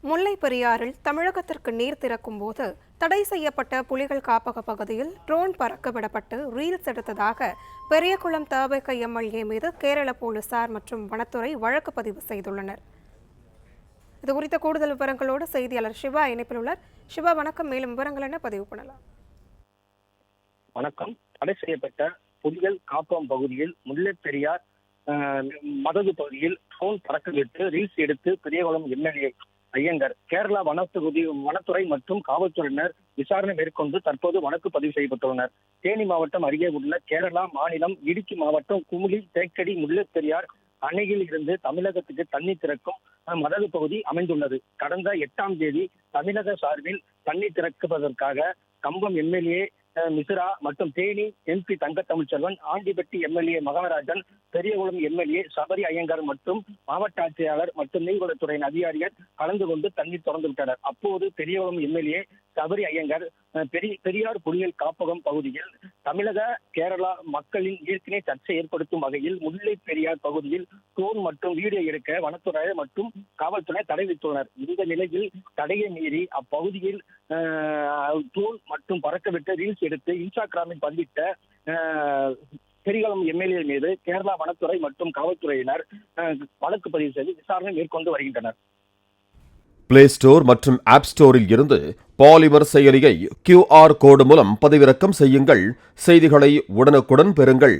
முல்லை பெரியாறில் தமிழகத்திற்கு நீர் திறக்கும் போது தடை செய்யப்பட்ட புலிகள் காப்பக பகுதியில் ட்ரோன் பறக்க விடப்பட்டு ரீல்ஸ் எடுத்ததாக பெரியகுளம் தவிக எம்எல்ஏ மீது கேரள போலீசார் மற்றும் வனத்துறை வழக்கு பதிவு செய்துள்ளனர். இதுகுறித்த கூடுதல் விவரங்களோடு செய்தியாளர் சிவா இணைப்பில் உள்ளார். சிவா, வணக்கம். மேலும் விவரங்கள் என்ன பதிவு பண்ணலாம்? வணக்கம். தடை செய்யப்பட்ட புலிகள் காப்பகம் பகுதியில் முல்லை பெரியார் மதகு பகுதியில் ட்ரோன் பறக்க விட்டு ரீல்ஸ் எடுத்து பெரியகுளம் எம்எல்ஏ ஐயங்கர் கேரளா வனத்துறை மற்றும் காவல்துறையினர் விசாரணை மேற்கொண்டு தற்போது வழக்கு பதிவு செய்யப்பட்டுள்ளனர். தேனி மாவட்டம் அருகே உள்ள கேரளா மாநிலம் இடுக்கி மாவட்டம் குமுளி தேக்கடி முல்லை பெரியார் அணையில் இருந்து தமிழகத்துக்கு தண்ணீர் திறக்கும் மதகு பகுதி அமைந்துள்ளது. கடந்த 8ஆம் தேதி தமிழக சார்பில் தண்ணீர் திறக்குவதற்காக கம்பம் எம்எல்ஏ மிஸ்ரா மற்றும் தேனி MP தங்க தமிழ்ச்செல்வன், ஆண்டிபட்டி எம்எல்ஏ மகாராஜன், பெரியகுளம் எம்எல்ஏ சபரி ஐயங்கார் மற்றும் மாவட்ட ஆட்சியாளர் மற்றும் நீர்வளத்துறையின் அதிகாரிகள் கலந்து கொண்டு தண்ணீர் திறந்து விட்டனர். அப்போது பெரியகுளம் எம்எல்ஏ சபரி ஐயங்கார் பெரியார் புலிகள் காப்பகம் பகுதியில் தமிழக கேரளா மக்களின் இயற்கை சர்ச்சை ஏற்படுத்தும் வகையில் முல்லை பெரியார் பகுதியில் ட்ரோன் மற்றும் வீடியோ எடுக்க வனத்துறை மற்றும் காவல்துறை தடை விதித்துள்ளனர். இந்த நிலையில் தடையை மீறி அப்பகுதியில் ட்ரோன் மற்றும் பறக்கவிட்டு ரீல்ஸ் எடுத்து இன்ஸ்டாகிராமில் பதிவிட்ட பெரியகுளம் எம்எல்ஏ மீது கேரளா வனத்துறை மற்றும் காவல்துறையினர் வழக்கு பதிவு செய்து விசாரணை மேற்கொண்டு வருகின்றனர். பிளே ஸ்டோர் மற்றும் ஆப் ஸ்டோரில் இருந்து பாலிமர் செயலியை QR கோடு மூலம் பதிவிறக்கம் செய்யுங்கள். செய்திகளை உடனுக்குடன் பெறுங்கள்.